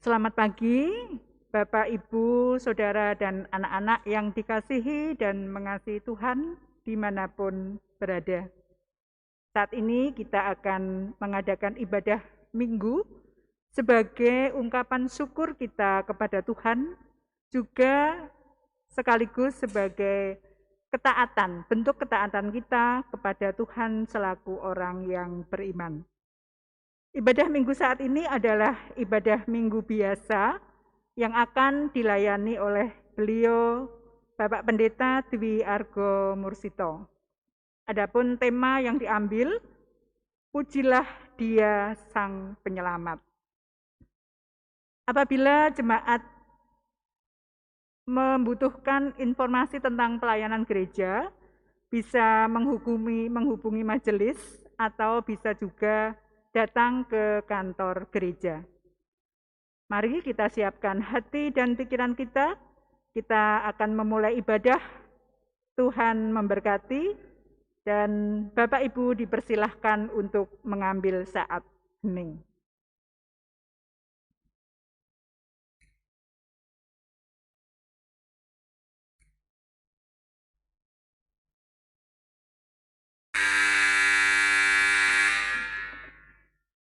Selamat pagi, Bapak, Ibu, Saudara, dan anak-anak yang dikasihi dan mengasihi Tuhan dimanapun berada. Saat ini kita akan mengadakan ibadah Minggu sebagai ungkapan syukur kita kepada Tuhan, juga sekaligus sebagai ketaatan, bentuk ketaatan kita kepada Tuhan selaku orang yang beriman. Ibadah Minggu saat ini adalah ibadah Minggu biasa yang akan dilayani oleh beliau Bapak Pendeta Dwi Argo Mursito. Adapun tema yang diambil, pujilah Dia Sang Penyelamat. Apabila jemaat membutuhkan informasi tentang pelayanan gereja, bisa menghubungi majelis atau bisa juga datang ke kantor gereja. Mari kita siapkan hati dan pikiran kita akan memulai ibadah. Tuhan memberkati, dan Bapak Ibu dipersilahkan untuk mengambil saat hening.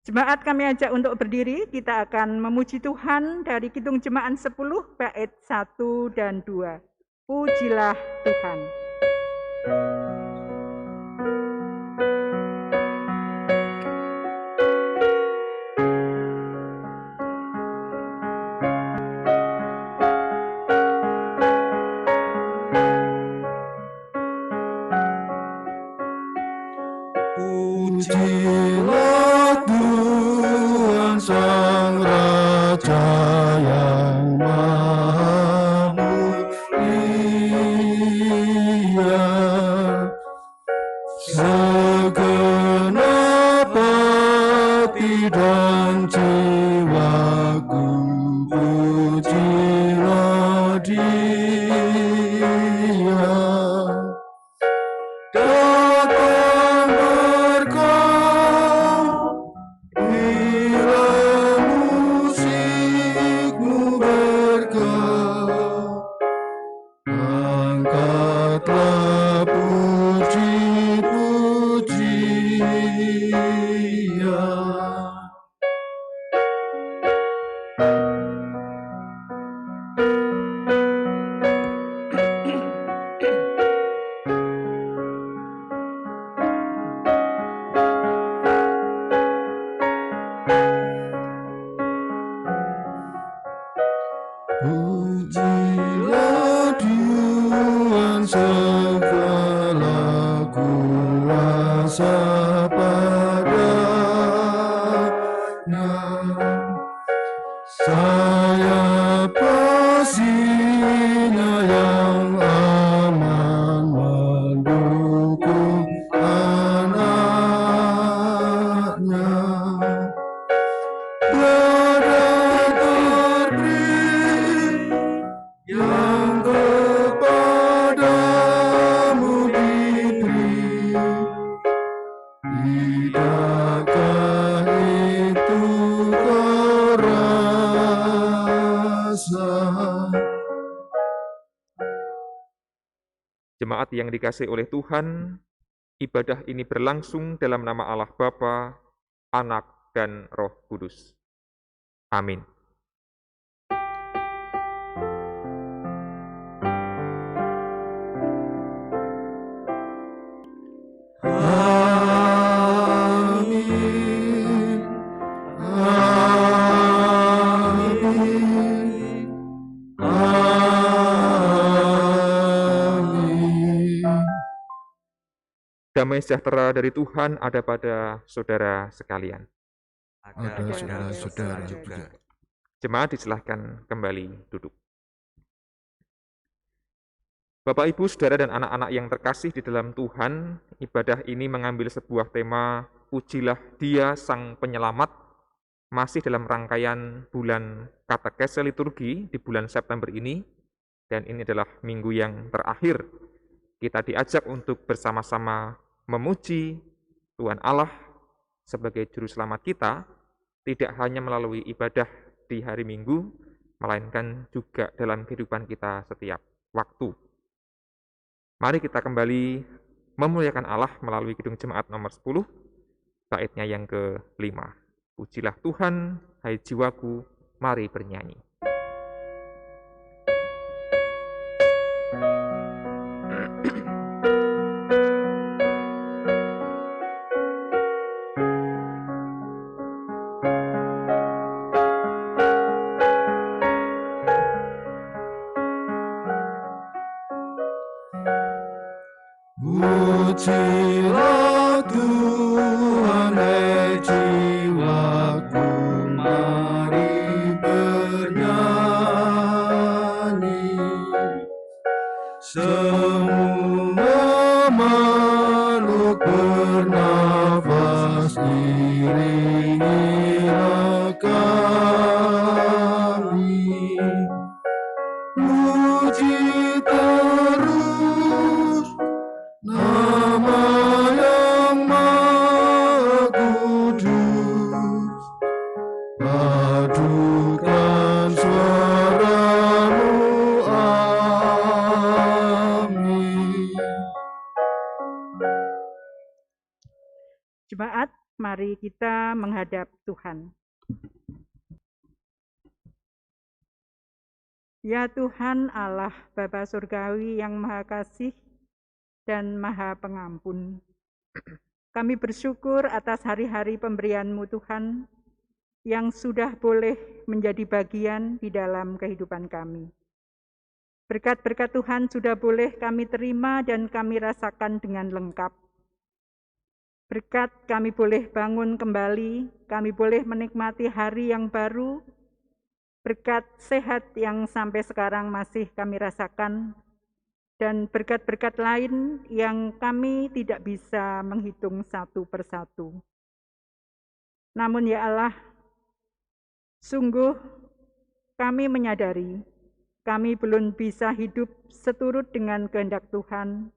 Jemaat kami ajak untuk berdiri, kita akan memuji Tuhan dari Kidung Jemaat 10 bait 1 dan 2. Pujilah Tuhan. Pujilah Tuhan Sang Raja yang Maha Mulia, segenap hati dan jiwaku, pujilah Dia. Datang berkah, bila musikmu berkah, angkatlah puji-pujian. Pujilah Tuhan segala kuasa padanya, sayap kasih-Nya yang aman mendukung anak-Nya. Yang kepadamu diberi, tidakkah itu kau rasa? Jemaat yang dikasihi oleh Tuhan, ibadah ini berlangsung dalam nama Allah Bapa, Anak, dan Roh Kudus. Amin. Amin. Amin. Amin. Damai sejahtera dari Tuhan ada pada saudara sekalian. Ada saudara-saudara juga. Jemaat disilahkan kembali duduk. Bapak, Ibu, Saudara, dan anak-anak yang terkasih di dalam Tuhan, ibadah ini mengambil sebuah tema, pujilah Dia Sang Penyelamat, masih dalam rangkaian bulan katekese liturgi di bulan September ini, dan ini adalah minggu yang terakhir. Kita diajak untuk bersama-sama memuji Tuhan Allah sebagai Juru Selamat kita, tidak hanya melalui ibadah di hari Minggu, melainkan juga dalam kehidupan kita setiap waktu. Mari kita kembali memuliakan Allah melalui Kidung Jemaat nomor 10, baitnya yang ke-5. Pujilah Tuhan, hai jiwaku, mari bernyanyi. Pujilah Tuhan, hai jiwaku, mari bernyanyi. Semua makhluk bernafas, iringilah kami. Puji terus nama yang Maha Kudus, padukan suaramu, amin. Jemaat, mari kita menghadap Tuhan. Ya Tuhan Allah Bapa Surgawi yang Maha Kasih dan Maha Pengampun, kami bersyukur atas hari-hari pemberian-Mu Tuhan yang sudah boleh menjadi bagian di dalam kehidupan kami. Berkat-berkat Tuhan sudah boleh kami terima dan kami rasakan dengan lengkap. Berkat kami boleh bangun kembali, kami boleh menikmati hari yang baru, berkat sehat yang sampai sekarang masih kami rasakan, dan berkat-berkat lain yang kami tidak bisa menghitung satu persatu. Namun ya Allah, sungguh kami menyadari kami belum bisa hidup seturut dengan kehendak Tuhan.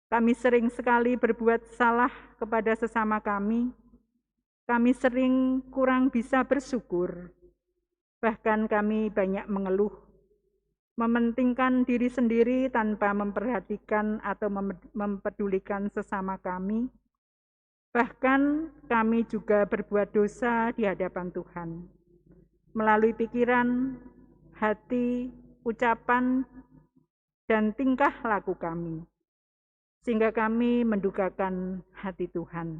Kami sering sekali berbuat salah kepada sesama kami. Kami sering kurang bisa bersyukur. Bahkan kami banyak mengeluh, mementingkan diri sendiri tanpa memperhatikan atau mempedulikan sesama kami. Bahkan kami juga berbuat dosa di hadapan Tuhan. Melalui pikiran, hati, ucapan, dan tingkah laku kami. Sehingga kami mendukakan hati Tuhan.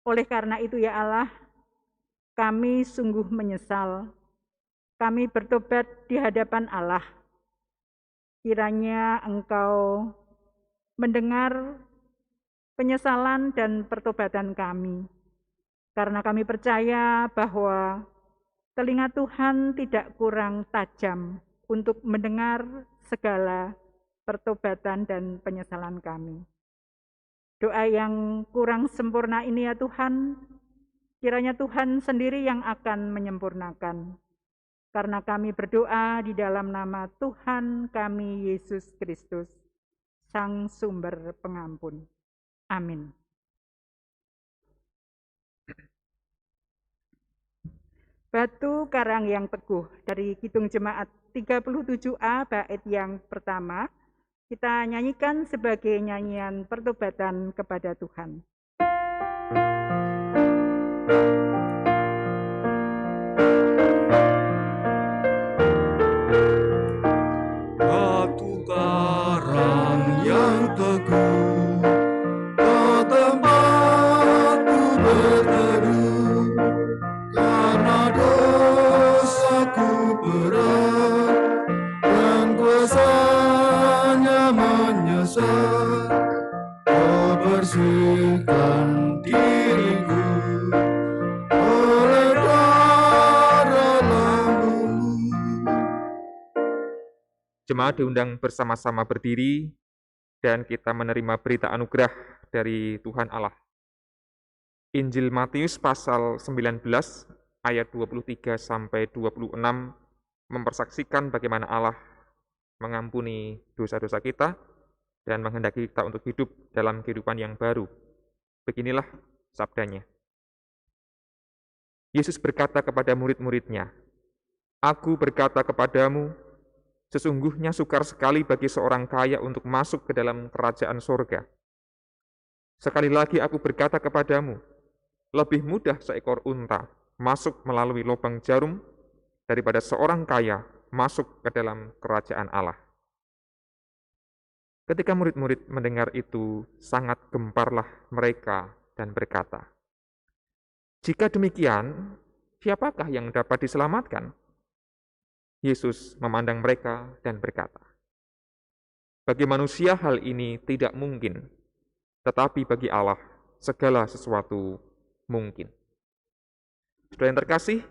Oleh karena itu ya Allah, kami sungguh menyesal. Kami bertobat di hadapan Allah. Kiranya Engkau mendengar penyesalan dan pertobatan kami. Karena kami percaya bahwa telinga Tuhan tidak kurang tajam untuk mendengar segala pertobatan dan penyesalan kami. Doa yang kurang sempurna ini ya Tuhan, kiranya Tuhan sendiri yang akan menyempurnakan. Karena kami berdoa di dalam nama Tuhan kami Yesus Kristus, Sang Sumber Pengampun. Amin. Batu Karang yang Teguh dari Kidung Jemaat 37A bait yang pertama, kita nyanyikan sebagai nyanyian pertobatan kepada Tuhan. Batu karang yang teguh, ke tempatku berteduh, karena dosaku berat dan kuasanya menyesat. Kau bersihkan diriku oleh darah lambumu. Jemaat diundang bersama-sama berdiri dan kita menerima berita anugerah dari Tuhan Allah. Injil Matius pasal 19 ayat 23 sampai 26 mempersaksikan bagaimana Allah mengampuni dosa-dosa kita dan menghendaki kita untuk hidup dalam kehidupan yang baru. Beginilah sabdanya. Yesus berkata kepada murid-muridnya, "Aku berkata kepadamu, sesungguhnya sukar sekali bagi seorang kaya untuk masuk ke dalam kerajaan sorga. Sekali lagi aku berkata kepadamu, lebih mudah seekor unta masuk melalui lubang jarum daripada seorang kaya masuk ke dalam kerajaan Allah." Ketika murid-murid mendengar itu, sangat gemparlah mereka dan berkata, "Jika demikian, siapakah yang dapat diselamatkan?" Yesus memandang mereka dan berkata, "Bagi manusia hal ini tidak mungkin, tetapi bagi Allah segala sesuatu mungkin." Saudara yang terkasih,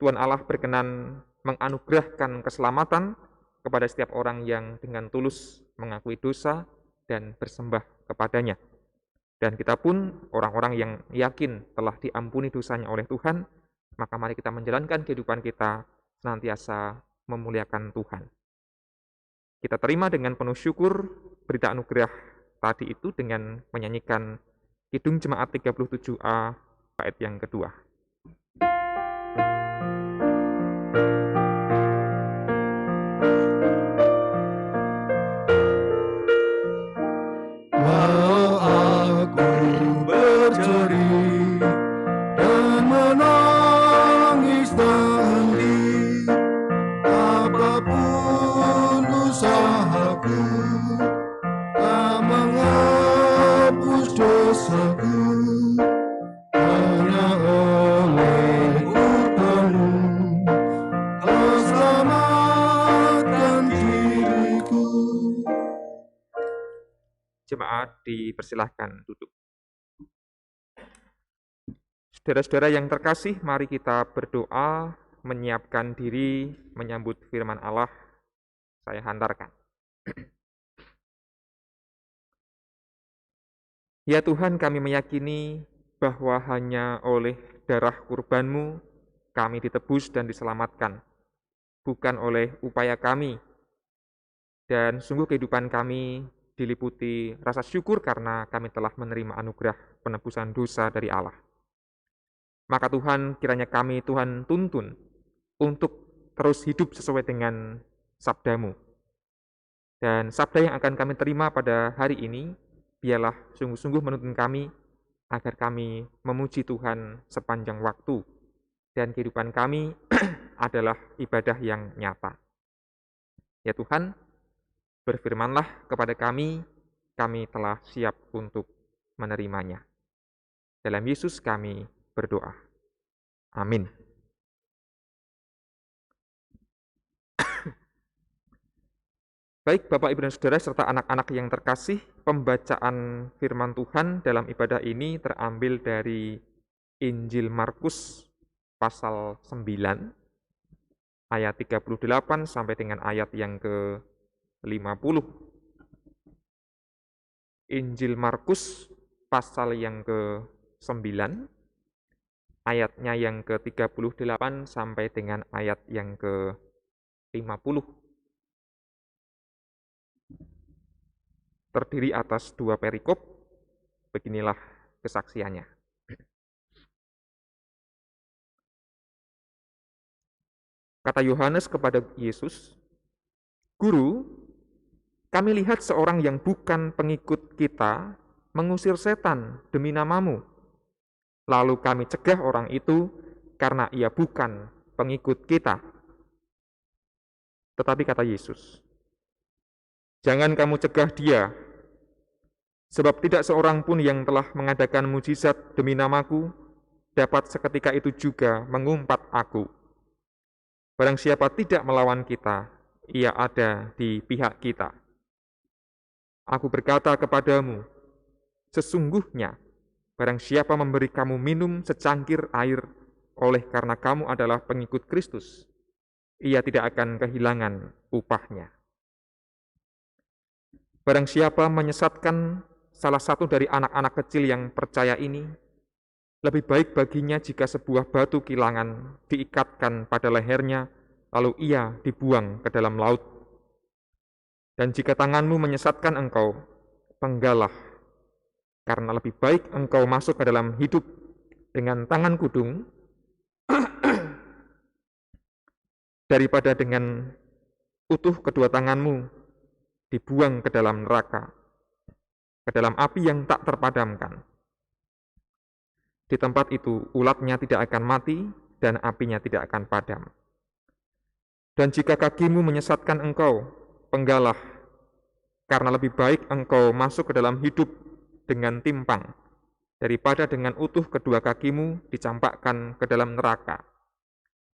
Tuhan Allah berkenan menganugerahkan keselamatan kepada setiap orang yang dengan tulus mengakui dosa dan bersembah kepadanya. Dan kita pun orang-orang yang yakin telah diampuni dosanya oleh Tuhan, maka mari kita menjalankan kehidupan kita senantiasa memuliakan Tuhan. Kita terima dengan penuh syukur berita anugerah tadi itu dengan menyanyikan Kidung Jemaat 37A bait yang kedua. Walau aku bercerai dan menangis tak henti, apapun usahaku tak menghapus dosaku, hanya oleh kurbanmu kau selamatkan diriku. Jemaat dipersilahkan duduk. Saudara-saudara yang terkasih, mari kita berdoa menyiapkan diri menyambut firman Allah. Saya hantarkan. Ya Tuhan, kami meyakini bahwa hanya oleh darah kurban-Mu kami ditebus dan diselamatkan, bukan oleh upaya kami. Dan sungguh kehidupan kami diliputi rasa syukur karena kami telah menerima anugerah penebusan dosa dari Allah. Maka Tuhan, kiranya kami Tuhan tuntun untuk terus hidup sesuai dengan sabda-Mu. Dan sabda yang akan kami terima pada hari ini, biarlah sungguh-sungguh menuntun kami agar kami memuji Tuhan sepanjang waktu. Dan kehidupan kami adalah ibadah yang nyata. Ya Tuhan, berfirmanlah kepada kami telah siap untuk menerimanya. Dalam Yesus kami berdoa. Amin. Baik Bapak, Ibu, dan Saudara, serta anak-anak yang terkasih, pembacaan firman Tuhan dalam ibadah ini terambil dari Injil Markus pasal 9, ayat 38 sampai dengan ayat yang ke-50. Injil Markus pasal yang ke-9, ayatnya yang ke-38 sampai dengan ayat yang ke-50. Terdiri atas 2 perikop, beginilah kesaksiannya. Kata Yohanes kepada Yesus, "Guru, kami lihat seorang yang bukan pengikut kita mengusir setan demi nama-Mu. Lalu kami cegah orang itu karena ia bukan pengikut kita." Tetapi kata Yesus, "Jangan kamu cegah dia, sebab tidak seorang pun yang telah mengadakan mujizat demi nama-Ku dapat seketika itu juga mengumpat Aku. Barang siapa tidak melawan kita, ia ada di pihak kita. Aku berkata kepadamu, sesungguhnya barang siapa memberi kamu minum secangkir air oleh karena kamu adalah pengikut Kristus, ia tidak akan kehilangan upahnya. Barang siapa menyesatkan salah satu dari anak-anak kecil yang percaya ini, lebih baik baginya jika sebuah batu kilangan diikatkan pada lehernya, lalu ia dibuang ke dalam laut. Dan jika tanganmu menyesatkan engkau, penggalah, karena lebih baik engkau masuk ke dalam hidup dengan tangan kudung, daripada dengan utuh kedua tanganmu dibuang ke dalam neraka, ke dalam api yang tak terpadamkan. Di tempat itu ulatnya tidak akan mati dan apinya tidak akan padam. Dan jika kakimu menyesatkan engkau, penggalah, karena lebih baik engkau masuk ke dalam hidup dengan timpang, daripada dengan utuh kedua kakimu dicampakkan ke dalam neraka.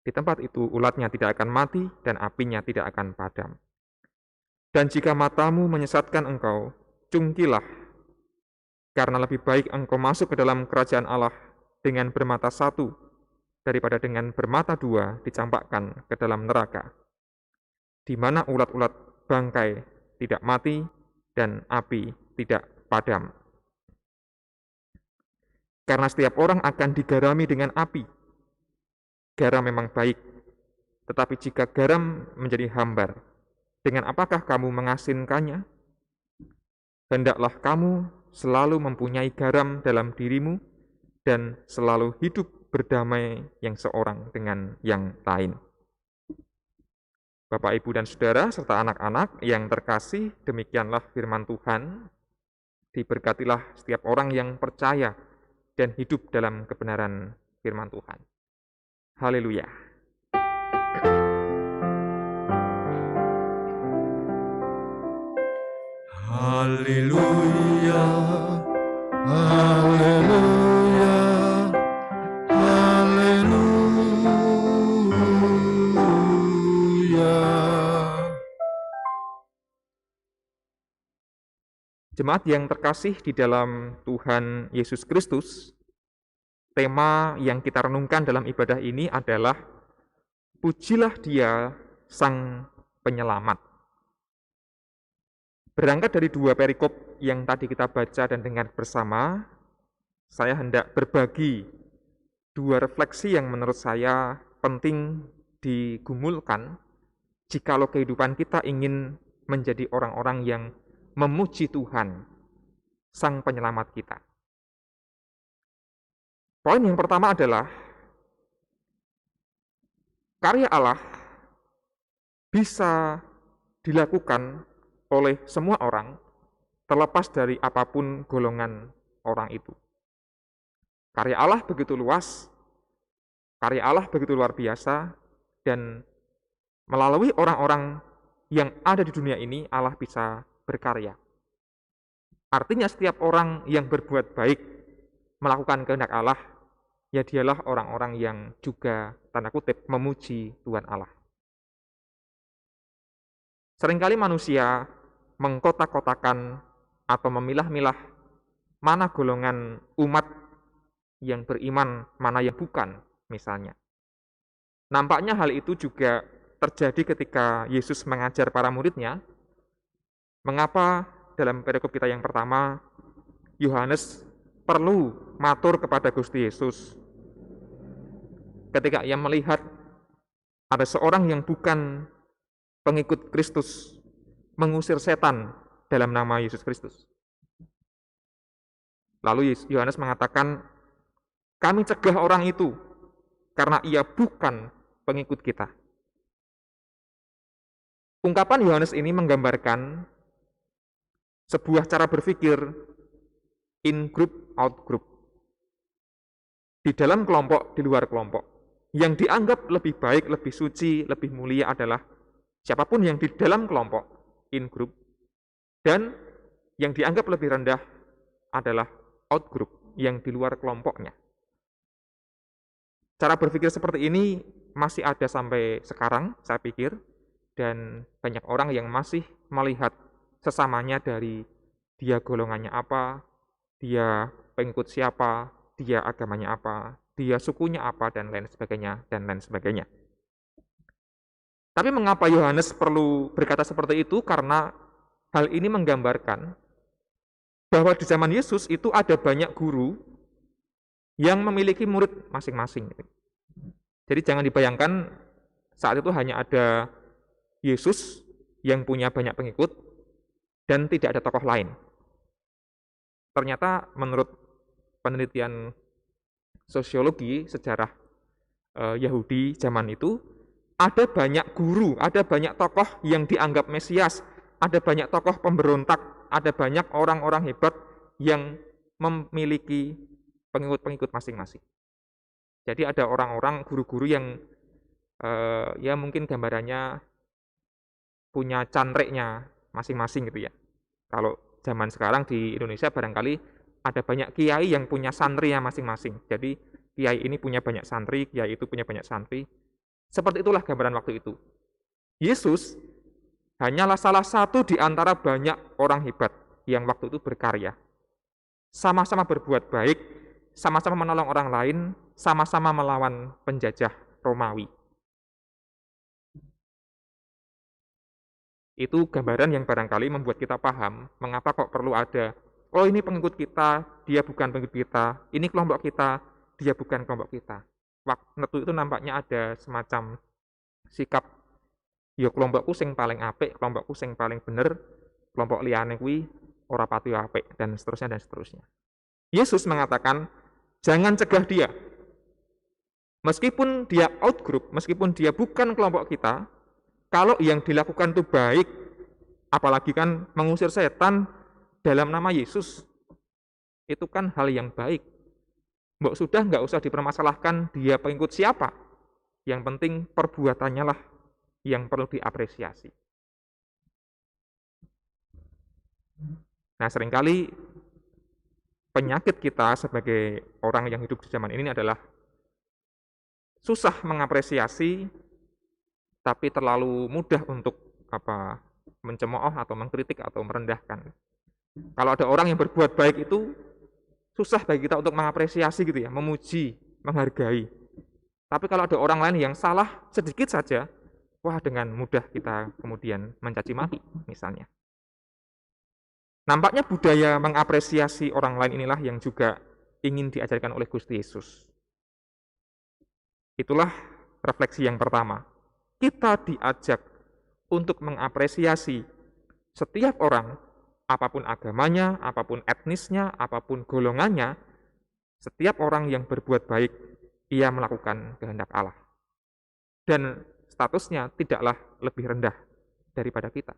Di tempat itu ulatnya tidak akan mati dan apinya tidak akan padam. Dan jika matamu menyesatkan engkau, cungkilah, karena lebih baik engkau masuk ke dalam kerajaan Allah dengan bermata satu, daripada dengan bermata dua dicampakkan ke dalam neraka, di mana ulat-ulat bangkai tidak mati dan api tidak padam. Karena setiap orang akan digarami dengan api. Garam memang baik, tetapi jika garam menjadi hambar, dengan apakah kamu mengasinkannya? Hendaklah kamu selalu mempunyai garam dalam dirimu dan selalu hidup berdamai yang seorang dengan yang lain. Bapak, Ibu, dan Saudara, serta anak-anak yang terkasih, demikianlah firman Tuhan. Diberkatilah setiap orang yang percaya dan hidup dalam kebenaran firman Tuhan. Haleluya. Haleluya, haleluya, haleluya. Jemaat yang terkasih di dalam Tuhan Yesus Kristus, tema yang kita renungkan dalam ibadah ini adalah pujilah Dia Sang Penyelamat. Berangkat dari dua perikop yang tadi kita baca dan dengar bersama, saya hendak berbagi dua refleksi yang menurut saya penting digumulkan jikalau kehidupan kita ingin menjadi orang-orang yang memuji Tuhan, Sang Penyelamat kita. Poin yang pertama adalah karya Allah bisa dilakukan oleh semua orang, terlepas dari apapun golongan orang itu. Karya Allah begitu luas, karya Allah begitu luar biasa, dan melalui orang-orang yang ada di dunia ini, Allah bisa berkarya. Artinya setiap orang yang berbuat baik, melakukan kehendak Allah, ya dialah orang-orang yang juga, tanda kutip, memuji Tuhan Allah. Seringkali manusia mengkotak-kotakan atau memilah-milah mana golongan umat yang beriman, mana yang bukan, misalnya. Nampaknya hal itu juga terjadi ketika Yesus mengajar para muridnya. Mengapa dalam perikop kita yang pertama, Yohanes perlu matur kepada Gusti Yesus ketika ia melihat ada seorang yang bukan pengikut Kristus mengusir setan dalam nama Yesus Kristus. Lalu Yohanes mengatakan, kami cegah orang itu karena ia bukan pengikut kita. Ungkapan Yohanes ini menggambarkan sebuah cara berpikir in group, out group. Di dalam kelompok, di luar kelompok. Yang dianggap lebih baik, lebih suci, lebih mulia adalah siapapun yang di dalam kelompok, in group, dan yang dianggap lebih rendah adalah out group, yang di luar kelompoknya. Cara berpikir seperti ini masih ada sampai sekarang, saya pikir, dan banyak orang yang masih melihat sesamanya dari dia golongannya apa, dia pengikut siapa, dia agamanya apa, dia sukunya apa, dan lain sebagainya, dan lain sebagainya. Tapi mengapa Yohanes perlu berkata seperti itu? Karena hal ini menggambarkan bahwa di zaman Yesus itu ada banyak guru yang memiliki murid masing-masing. Jadi jangan dibayangkan saat itu hanya ada Yesus yang punya banyak pengikut dan tidak ada tokoh lain. Ternyata menurut penelitian sosiologi sejarah Yahudi zaman itu, Ada banyak guru, ada banyak tokoh yang dianggap Mesias, ada banyak tokoh pemberontak, ada banyak orang-orang hebat yang memiliki pengikut-pengikut masing-masing. Jadi ada orang-orang guru-guru yang ya mungkin gambarannya punya canreknya masing-masing gitu ya. Kalau zaman sekarang di Indonesia barangkali ada banyak kiai yang punya santrinya masing-masing. Jadi kiai ini punya banyak santri, kiai itu punya banyak santri. Seperti itulah gambaran waktu itu. Yesus hanyalah salah satu di antara banyak orang hebat yang waktu itu berkarya. Sama-sama berbuat baik, sama-sama menolong orang lain, sama-sama melawan penjajah Romawi. Itu gambaran yang barangkali membuat kita paham mengapa kok perlu ada, oh ini pengikut kita, dia bukan pengikut kita, ini kelompok kita, dia bukan kelompok kita. Waktu itu nampaknya ada semacam sikap, ya kelompokku sing paling apik, kelompokku sing paling bener, kelompok liyane kuwi ora pati apik, dan seterusnya dan seterusnya. Yesus mengatakan, jangan cegah dia. Meskipun dia outgroup, meskipun dia bukan kelompok kita, kalau yang dilakukan itu baik, apalagi kan mengusir setan dalam nama Yesus, itu kan hal yang baik. Mbok sudah nggak usah dipermasalahkan dia pengikut siapa. Yang penting perbuatannya lah yang perlu diapresiasi. Nah, seringkali penyakit kita sebagai orang yang hidup di zaman ini adalah susah mengapresiasi, tapi terlalu mudah untuk mencemooh atau mengkritik atau merendahkan. Kalau ada orang yang berbuat baik itu susah bagi kita untuk mengapresiasi gitu ya, memuji, menghargai. Tapi kalau ada orang lain yang salah sedikit saja, wah dengan mudah kita kemudian mencaci maki misalnya. Nampaknya budaya mengapresiasi orang lain inilah yang juga ingin diajarkan oleh Gusti Yesus. Itulah refleksi yang pertama. Kita diajak untuk mengapresiasi setiap orang, apapun agamanya, apapun etnisnya, apapun golongannya, setiap orang yang berbuat baik, ia melakukan kehendak Allah. Dan statusnya tidaklah lebih rendah daripada kita.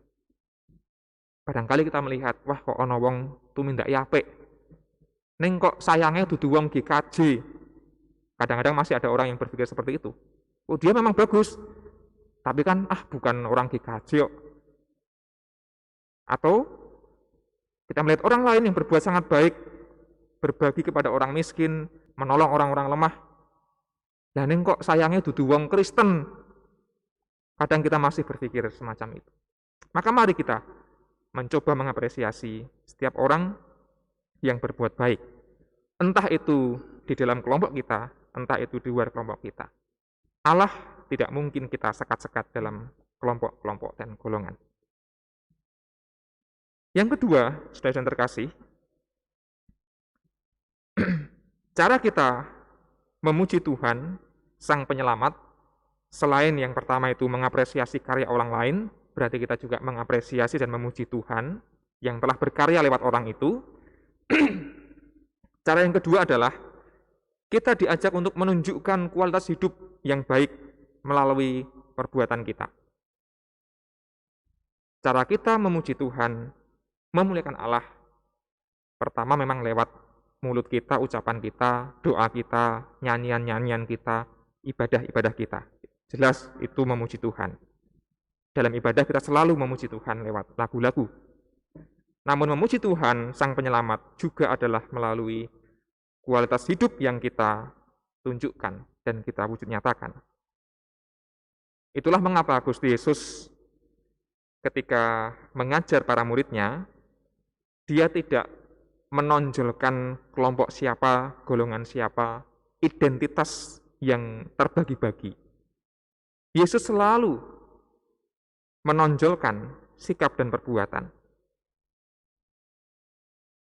Barangkali kita melihat, wah kok ana wong tumindak apik. Ning kok sayangnya dudu wong GKJ. Kadang-kadang masih ada orang yang berpikir seperti itu. Oh dia memang bagus, tapi kan bukan orang GKJ kok. Atau kita melihat orang lain yang berbuat sangat baik, berbagi kepada orang miskin, menolong orang-orang lemah. Lah ning kok sayangnya dudu wong Kristen. Kadang kita masih berpikir semacam itu. Maka mari kita mencoba mengapresiasi setiap orang yang berbuat baik. Entah itu di dalam kelompok kita, entah itu di luar kelompok kita. Allah tidak mungkin kita sekat-sekat dalam kelompok-kelompok dan golongan. Yang kedua, saudara yang terkasih, cara kita memuji Tuhan, Sang Penyelamat, selain yang pertama itu mengapresiasi karya orang lain, berarti kita juga mengapresiasi dan memuji Tuhan yang telah berkarya lewat orang itu. Cara yang kedua adalah kita diajak untuk menunjukkan kualitas hidup yang baik melalui perbuatan kita. Cara kita memuji Tuhan, memuliakan Allah, pertama memang lewat mulut kita, ucapan kita, doa kita, nyanyian-nyanyian kita, ibadah-ibadah kita. Jelas itu memuji Tuhan. Dalam ibadah kita selalu memuji Tuhan lewat lagu-lagu. Namun memuji Tuhan, Sang Penyelamat, juga adalah melalui kualitas hidup yang kita tunjukkan dan kita wujud nyatakan. Itulah mengapa Gusti Yesus ketika mengajar para muridnya, dia tidak menonjolkan kelompok siapa, golongan siapa, identitas yang terbagi-bagi. Yesus selalu menonjolkan sikap dan perbuatan.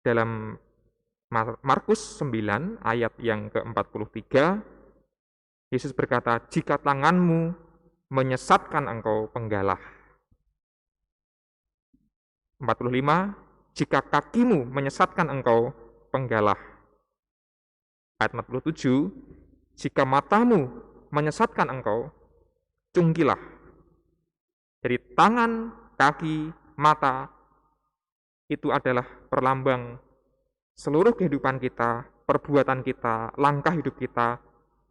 Dalam Markus 9 ayat yang ke-43, Yesus berkata, jika tanganmu menyesatkan engkau, penggalah. 45, jika kakimu menyesatkan engkau, penggalah. Ayat 47, jika matamu menyesatkan engkau, cungkilah. Jadi tangan, kaki, mata itu adalah perlambang seluruh kehidupan kita, perbuatan kita, langkah hidup kita,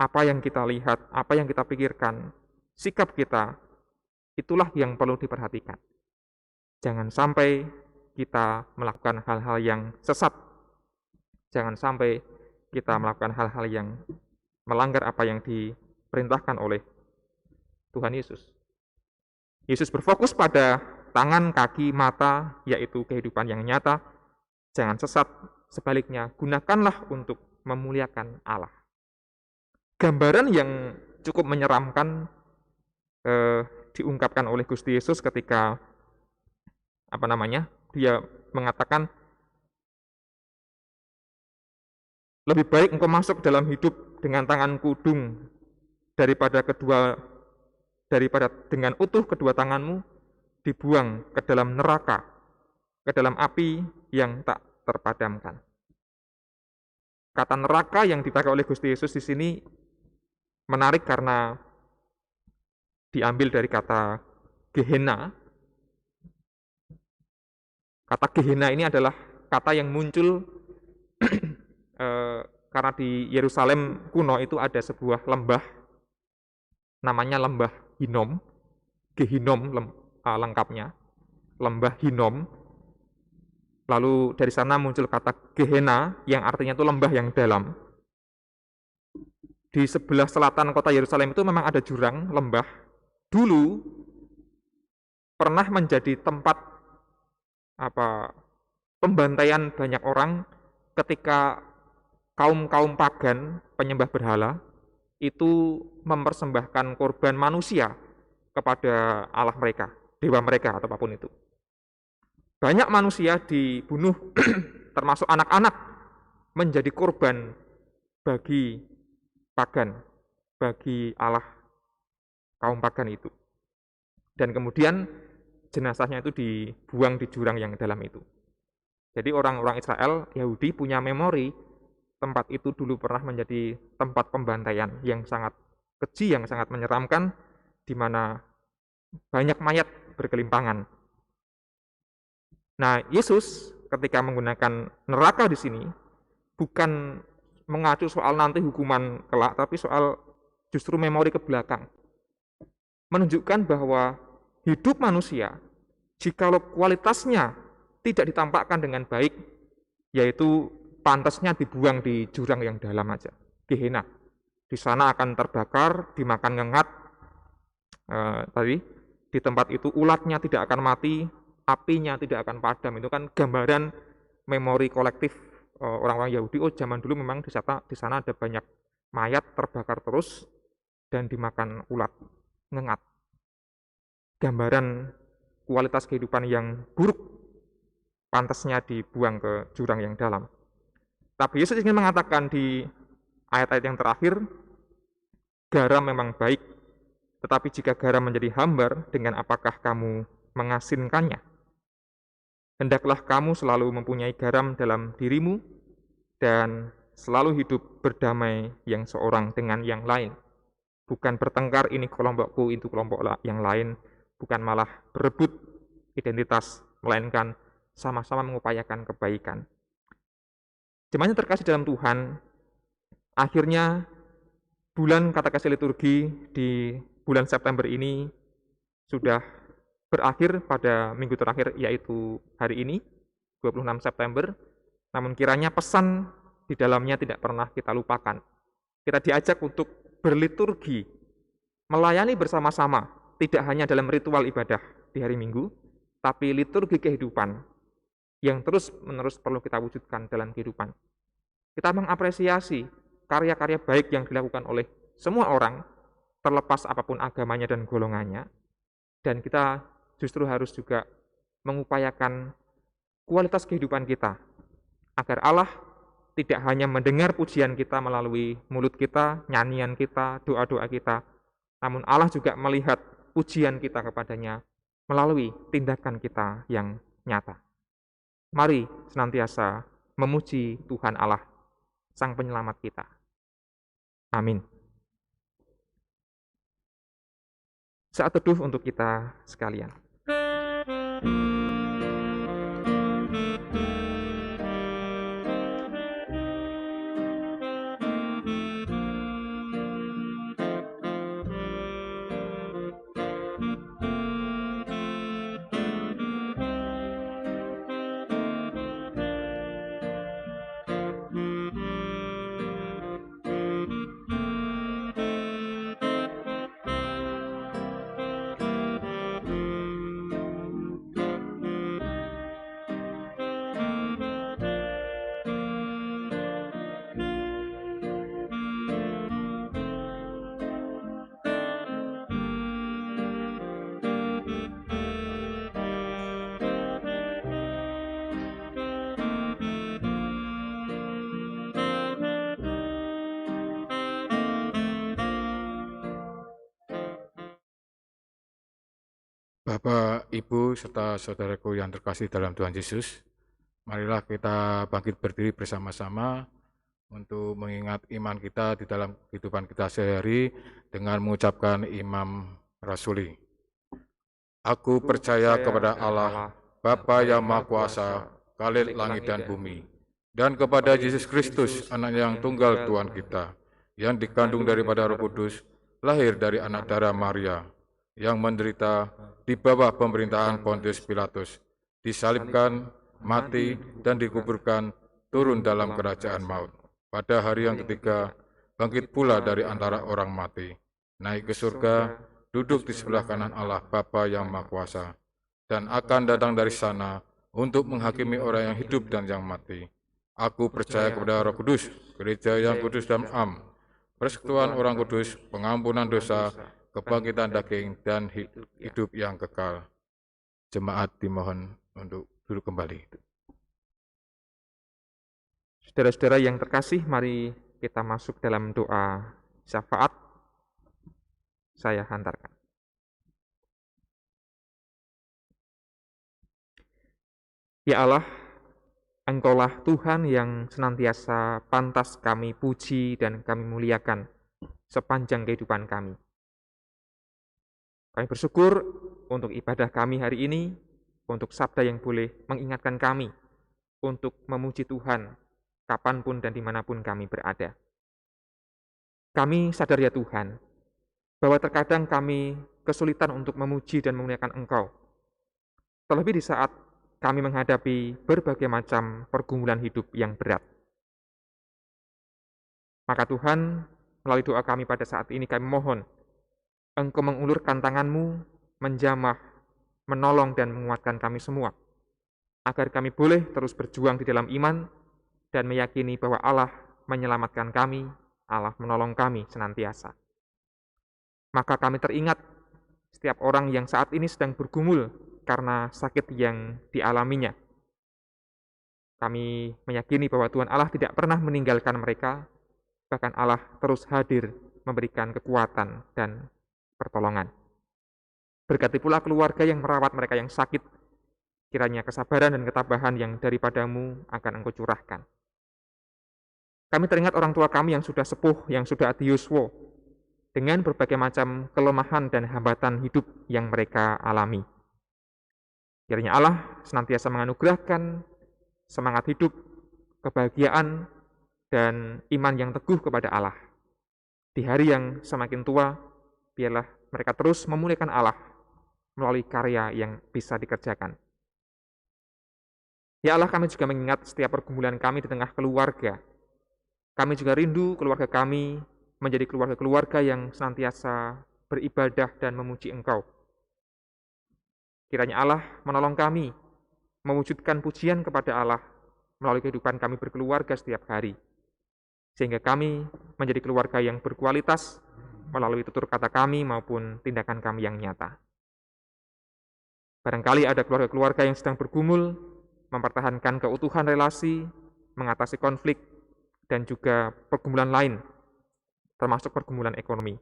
apa yang kita lihat, apa yang kita pikirkan, sikap kita, itulah yang perlu diperhatikan. Jangan sampai kita melakukan hal-hal yang sesat. Jangan sampai kita melakukan hal-hal yang melanggar apa yang diperintahkan oleh Tuhan Yesus. Yesus berfokus pada tangan, kaki, mata, yaitu kehidupan yang nyata. Jangan sesat, sebaliknya gunakanlah untuk memuliakan Allah. Gambaran yang cukup menyeramkan diungkapkan oleh Gusti Yesus ketika dia mengatakan, lebih baik engkau masuk dalam hidup dengan tangan kudung daripada dengan utuh kedua tanganmu dibuang ke dalam neraka, ke dalam api yang tak terpadamkan. Kata neraka yang dipakai oleh Gusti Yesus di sini menarik karena diambil dari kata Gehenna. Kata Gehenna ini adalah kata yang muncul karena di Yerusalem kuno itu ada sebuah lembah, namanya lembah Hinom, Gehinom lengkapnya, lembah Hinom. Lalu dari sana muncul kata Gehenna yang artinya itu lembah yang dalam. Di sebelah selatan kota Yerusalem itu memang ada jurang lembah. Dulu pernah menjadi tempat pembantaian banyak orang ketika kaum-kaum pagan penyembah berhala itu mempersembahkan korban manusia kepada Allah mereka, dewa mereka atau apapun itu. Banyak manusia dibunuh, termasuk anak-anak, menjadi korban bagi pagan, bagi Allah kaum pagan itu. Dan kemudian jenazahnya itu dibuang di jurang yang dalam itu. Jadi orang-orang Israel, Yahudi punya memori tempat itu dulu pernah menjadi tempat pembantaian yang sangat keji, yang sangat menyeramkan, di mana banyak mayat berkelimpangan. Nah, Yesus ketika menggunakan neraka di sini bukan mengacu soal nanti hukuman kelak, tapi soal justru memori ke belakang. Menunjukkan bahwa hidup manusia, jikalau kualitasnya tidak ditampakkan dengan baik, yaitu pantasnya dibuang di jurang yang dalam aja, Gehenna. Di sana akan terbakar, dimakan ngengat. Di tempat itu ulatnya tidak akan mati, apinya tidak akan padam. Itu kan gambaran memori kolektif orang-orang Yahudi. Oh, zaman dulu memang di sana ada banyak mayat terbakar terus dan dimakan ulat, ngengat. Gambaran kualitas kehidupan yang buruk, pantasnya dibuang ke jurang yang dalam. Tapi Yesus ingin mengatakan di ayat-ayat yang terakhir, garam memang baik, tetapi jika garam menjadi hambar, dengan apakah kamu mengasinkannya? Hendaklah kamu selalu mempunyai garam dalam dirimu, dan selalu hidup berdamai yang seorang dengan yang lain. Bukan bertengkar, ini kelompokku, itu kelompok yang lain, bukan malah berebut identitas, melainkan sama-sama mengupayakan kebaikan. Jemaat yang terkasih dalam Tuhan, akhirnya bulan kata kasih liturgi di bulan September ini sudah berakhir pada minggu terakhir, yaitu hari ini, 26 September. Namun kiranya pesan di dalamnya tidak pernah kita lupakan. Kita diajak untuk berliturgi, melayani bersama-sama, tidak hanya dalam ritual ibadah di hari Minggu, tapi liturgi kehidupan yang terus-menerus perlu kita wujudkan dalam kehidupan. Kita mengapresiasi karya-karya baik yang dilakukan oleh semua orang, terlepas apapun agamanya dan golongannya, dan kita justru harus juga mengupayakan kualitas kehidupan kita, agar Allah tidak hanya mendengar pujian kita melalui mulut kita, nyanyian kita, doa-doa kita, namun Allah juga melihat pujian kita kepadanya melalui tindakan kita yang nyata. Mari senantiasa memuji Tuhan Allah, Sang Penyelamat kita. Amin. Saat teduh untuk kita sekalian. Bapak, Ibu, serta saudaraku yang terkasih dalam Tuhan Yesus, marilah kita bangkit berdiri bersama-sama untuk mengingat iman kita di dalam kehidupan kita sehari dengan mengucapkan Imam Rasuli. Aku percaya kepada Allah, Bapa yang Maha Kuasa, Khalid langit dan bumi, dan kepada Yesus Kristus, Anak yang tunggal Tuhan kita, yang dikandung daripada Roh Kudus, lahir dari anak darah Maria, yang menderita di bawah pemerintahan Pontius Pilatus, disalibkan, mati, dan dikuburkan, turun dalam kerajaan maut. Pada hari yang ketiga, bangkit pula dari antara orang mati, naik ke surga, duduk di sebelah kanan Allah Bapa yang Maha Kuasa, dan akan datang dari sana untuk menghakimi orang yang hidup dan yang mati. Aku percaya kepada Roh Kudus, gereja yang kudus dan am, persekutuan orang kudus, pengampunan dosa, kebangkitan daging, dan hidup yang kekal. Jemaat dimohon untuk duduk kembali. Saudara-saudara yang terkasih, mari kita masuk dalam doa syafaat. Saya hantarkan. Ya Allah, Engkaulah Tuhan yang senantiasa pantas kami puji dan kami muliakan sepanjang kehidupan kami. Kami bersyukur untuk ibadah kami hari ini, untuk sabda yang boleh mengingatkan kami untuk memuji Tuhan kapanpun dan dimanapun kami berada. Kami sadar ya Tuhan, bahwa terkadang kami kesulitan untuk memuji dan memuliakan Engkau. Terlebih di saat kami menghadapi berbagai macam pergumulan hidup yang berat. Maka Tuhan, melalui doa kami pada saat ini kami mohon, Engkau mengulurkan tangan-Mu, menjamah, menolong dan menguatkan kami semua, agar kami boleh terus berjuang di dalam iman dan meyakini bahwa Allah menyelamatkan kami, Allah menolong kami senantiasa. Maka kami teringat setiap orang yang saat ini sedang bergumul karena sakit yang dialaminya. Kami meyakini bahwa Tuhan Allah tidak pernah meninggalkan mereka, bahkan Allah terus hadir memberikan kekuatan dan pertolongan. Berkati pula keluarga yang merawat mereka yang sakit, kiranya kesabaran dan ketabahan yang daripadamu akan Engkau curahkan. Kami teringat orang tua kami yang sudah sepuh, yang sudah adiuswo, dengan berbagai macam kelemahan dan hambatan hidup yang mereka alami. Kiranya Allah senantiasa menganugerahkan semangat hidup, kebahagiaan, dan iman yang teguh kepada Allah. Di hari yang semakin tua, biarlah mereka terus memuliakan Allah melalui karya yang bisa dikerjakan. Ya Allah, kami juga mengingat setiap pergumulan kami di tengah keluarga. Kami juga rindu keluarga kami menjadi keluarga-keluarga yang senantiasa beribadah dan memuji Engkau. Kiranya Allah menolong kami mewujudkan pujian kepada Allah melalui kehidupan kami berkeluarga setiap hari, sehingga kami menjadi keluarga yang berkualitas melalui tutur kata kami maupun tindakan kami yang nyata. Barangkali ada keluarga-keluarga yang sedang bergumul, mempertahankan keutuhan relasi, mengatasi konflik, dan juga pergumulan lain, termasuk pergumulan ekonomi.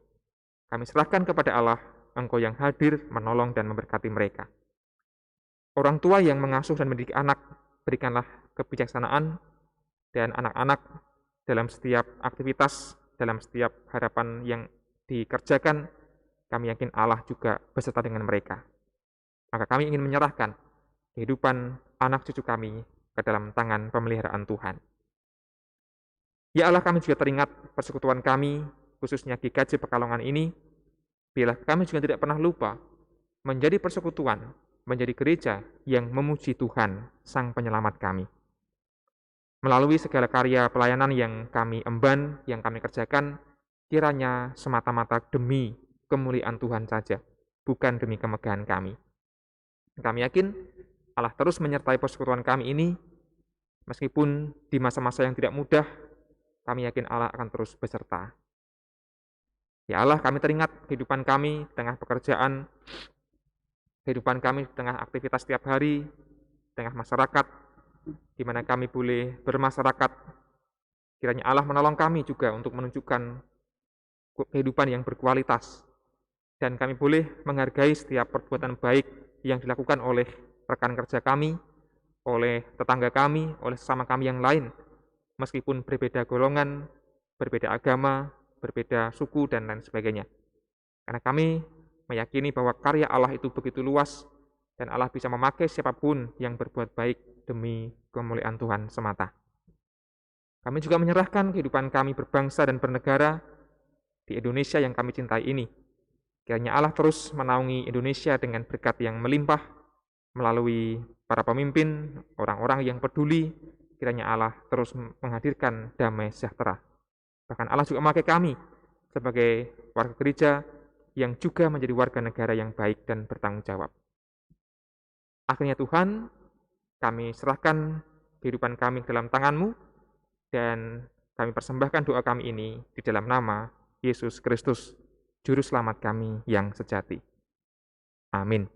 Kami serahkan kepada Allah, Engkau yang hadir, menolong, dan memberkati mereka. Orang tua yang mengasuh dan mendidik anak, berikanlah kebijaksanaan dan anak-anak dalam setiap aktivitas, dalam setiap harapan yang dikerjakan, kami yakin Allah juga beserta dengan mereka. Maka kami ingin menyerahkan kehidupan anak cucu kami ke dalam tangan pemeliharaan Tuhan. Ya Allah, kami juga teringat persekutuan kami, khususnya GKJ Pekalongan ini. Bila kami juga tidak pernah lupa menjadi persekutuan, menjadi gereja yang memuji Tuhan, Sang Penyelamat kami. Melalui segala karya pelayanan yang kami emban, yang kami kerjakan, kiranya semata-mata demi kemuliaan Tuhan saja, bukan demi kemegahan kami. Kami yakin Allah terus menyertai persekutuan kami ini, meskipun di masa-masa yang tidak mudah, kami yakin Allah akan terus beserta. Ya Allah, kami teringat kehidupan kami di tengah pekerjaan, kehidupan kami di tengah aktivitas setiap hari, di tengah masyarakat, di mana kami boleh bermasyarakat. Kiranya Allah menolong kami juga untuk menunjukkan kehidupan yang berkualitas, dan kami boleh menghargai setiap perbuatan baik yang dilakukan oleh rekan kerja kami, oleh tetangga kami, oleh sesama kami yang lain, meskipun berbeda golongan, berbeda agama, berbeda suku, dan lain sebagainya. Karena kami meyakini bahwa karya Allah itu begitu luas, dan Allah bisa memakai siapapun yang berbuat baik demi kemuliaan Tuhan semata. Kami juga menyerahkan kehidupan kami berbangsa dan bernegara di Indonesia yang kami cintai ini. Kiranya Allah terus menaungi Indonesia dengan berkat yang melimpah melalui para pemimpin, orang-orang yang peduli. Kiranya Allah terus menghadirkan damai sejahtera. Bahkan Allah juga memakai kami sebagai warga gereja yang juga menjadi warga negara yang baik dan bertanggung jawab. Akhirnya Tuhan, kami serahkan kehidupan kami ke dalam tangan-Mu, dan kami persembahkan doa kami ini di dalam nama Yesus Kristus, Juru Selamat kami yang sejati. Amin.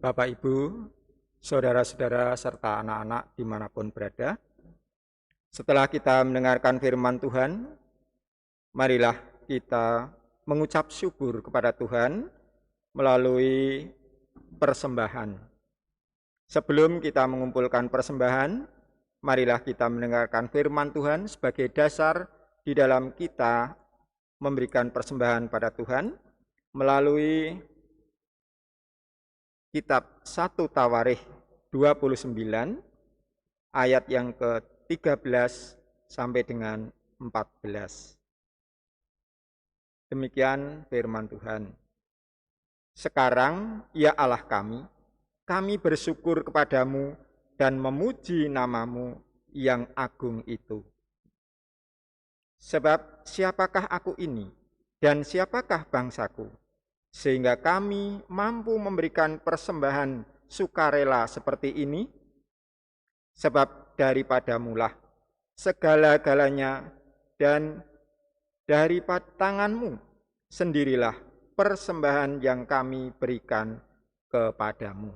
Bapak, Ibu, saudara-saudara, serta anak-anak dimanapun berada, setelah kita mendengarkan firman Tuhan, marilah kita mengucap syukur kepada Tuhan melalui persembahan. Sebelum kita mengumpulkan persembahan, marilah kita mendengarkan firman Tuhan sebagai dasar di dalam kita memberikan persembahan pada Tuhan melalui Kitab 1 Tawarikh 29 ayat yang ke-13 sampai dengan 14. Demikian firman Tuhan. Sekarang, ya Allah kami bersyukur kepadamu dan memuji namamu yang agung itu. Sebab siapakah aku ini dan siapakah bangsaku, sehingga kami mampu memberikan persembahan sukarela seperti ini? Sebab daripadamulah segala-galanya, dan dari tanganmu sendirilah persembahan yang kami berikan kepadamu.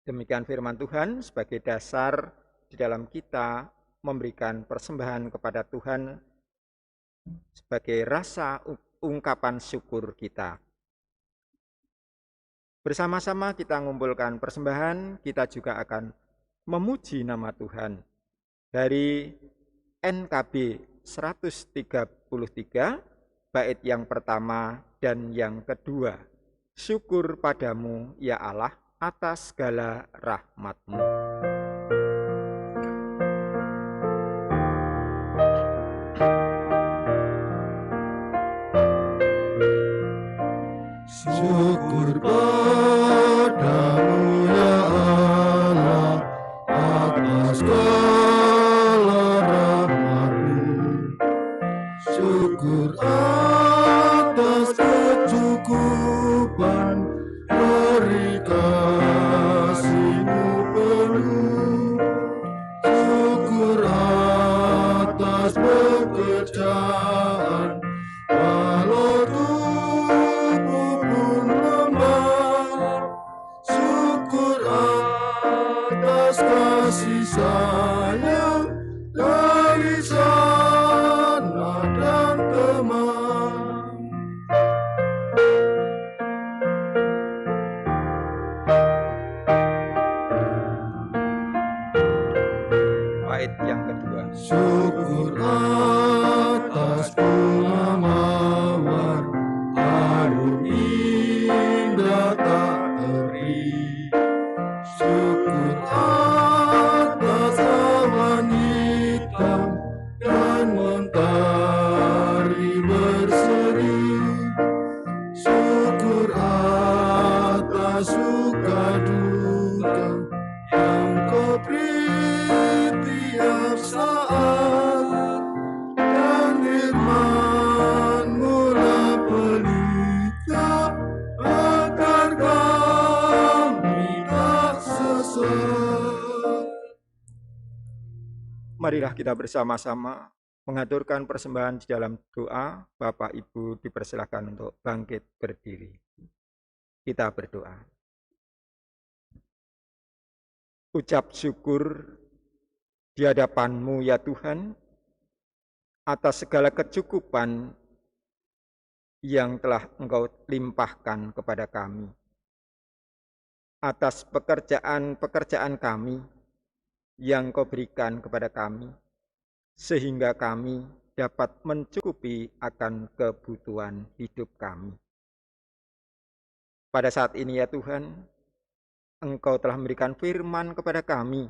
Demikian firman Tuhan sebagai dasar di dalam kita memberikan persembahan kepada Tuhan sebagai rasa ungkapan syukur kita. Bersama-sama kita mengumpulkan persembahan, kita juga akan memuji nama Tuhan. Dari NKB 133, bait yang pertama dan yang kedua. Syukur padamu ya Allah atas segala rahmat-Mu. Syukur padamu ya Allah atas segala rahmat-Mu. Syukur atas kecukupan dari kasih-Mu penuh. Syukur atas pekerjaan walau tubuh pun lemah. Syukur atas kasih sayang dari sana dan teman. kedua. Syukur atas bunga mawar, harum indah tak teri. Syukur atas awan hitam dan mentari berseri. Syukur atas suka duka yang kau beri tiap saat, dan firman-Mu lah pelita agar kami tak sesat. Marilah kita bersama-sama mengaturkan persembahan di dalam doa. Bapak Ibu dipersilakan untuk bangkit berdiri. Kita berdoa. Ucap syukur di hadapan-Mu ya Tuhan, atas segala kecukupan yang telah Engkau limpahkan kepada kami. Atas pekerjaan-pekerjaan kami yang Kau berikan kepada kami, sehingga kami dapat mencukupi akan kebutuhan hidup kami. Pada saat ini ya Tuhan, Engkau telah memberikan firman kepada kami,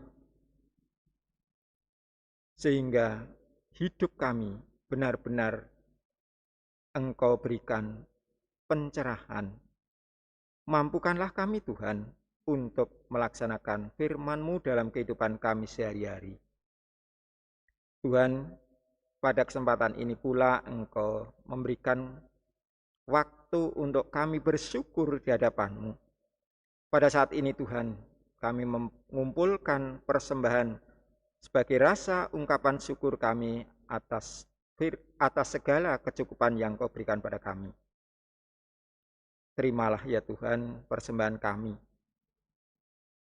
sehingga hidup kami benar-benar Engkau berikan pencerahan. Mampukanlah kami Tuhan untuk melaksanakan firman-Mu dalam kehidupan kami sehari-hari. Tuhan, pada kesempatan ini pula Engkau memberikan waktu untuk kami bersyukur di hadapan-Mu. Pada saat ini Tuhan, kami mengumpulkan persembahan sebagai rasa ungkapan syukur kami atas segala kecukupan yang Kau berikan pada kami. Terimalah ya Tuhan persembahan kami.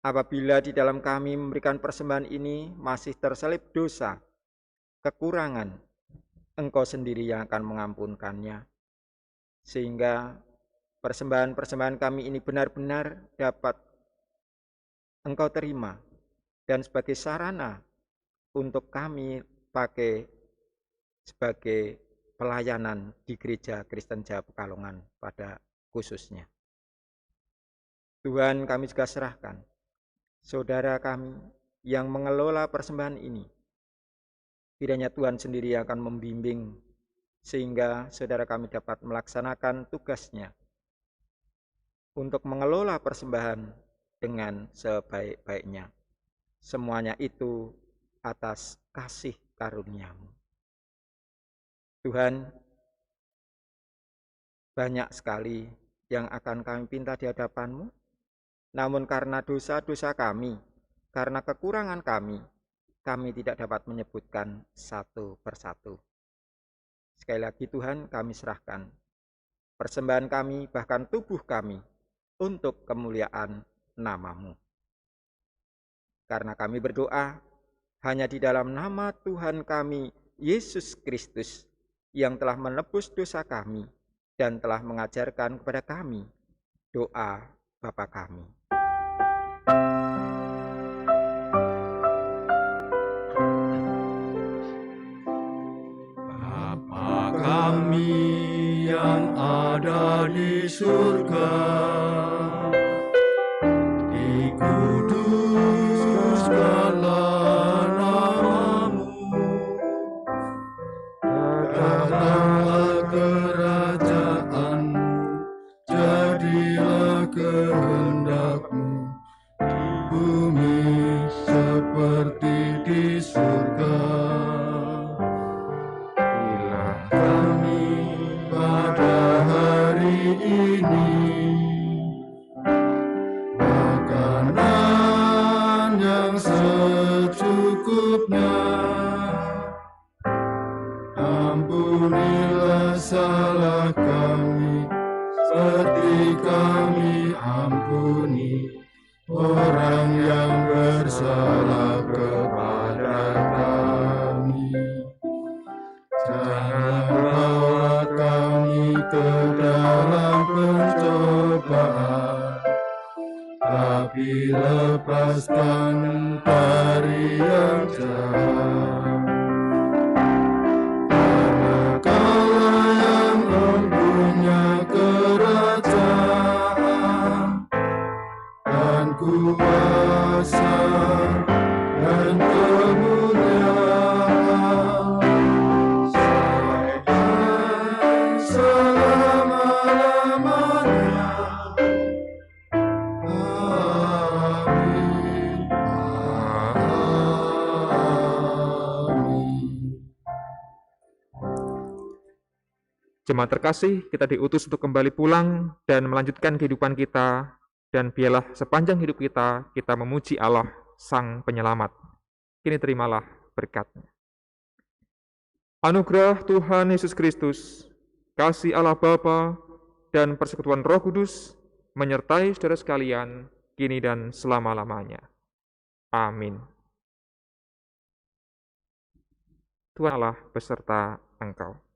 Apabila di dalam kami memberikan persembahan ini masih terselip dosa, kekurangan, Engkau sendiri yang akan mengampunkannya. Sehingga persembahan-persembahan kami ini benar-benar dapat Engkau terima dan sebagai sarana untuk kami pakai sebagai pelayanan di Gereja Kristen Jawa Pekalongan pada khususnya. Tuhan, kami juga serahkan saudara kami yang mengelola persembahan ini. Kiranya Tuhan sendiri akan membimbing sehingga saudara kami dapat melaksanakan tugasnya untuk mengelola persembahan dengan sebaik-baiknya. Semuanya itu atas kasih karunia-Mu. Tuhan, banyak sekali yang akan kami pinta di hadapan-Mu, namun karena dosa-dosa kami, karena kekurangan kami tidak dapat menyebutkan satu persatu. Sekali lagi Tuhan, kami serahkan persembahan kami, bahkan tubuh kami, untuk kemuliaan nama-Mu. Karena kami berdoa hanya di dalam nama Tuhan kami, Yesus Kristus, yang telah menebus dosa kami dan telah mengajarkan kepada kami doa Bapa kami. Bapa kami yang ada di surga, dikuduskanlah nama-Mu, datanglah kerajaan-Mu, jadilah kehendak-Mu di bumi seperti di surga. Berilah kami pada hari ini makanan yang secukupnya. Ampunilah salah kami seperti kami ampuni orang yang bersalah kepada kami. Jangan bawa kami ke dalam pencobaan, tapi lepaskan dari yang jahat. Jemaat terkasih, kita diutus untuk kembali pulang dan melanjutkan kehidupan kita, dan biarlah sepanjang hidup kita memuji Allah, Sang Penyelamat. Kini terimalah berkat-Nya. Anugerah Tuhan Yesus Kristus, kasih Allah Bapa, dan persekutuan Roh Kudus menyertai saudara sekalian, kini dan selama-lamanya. Amin. Tuhan Allah beserta engkau.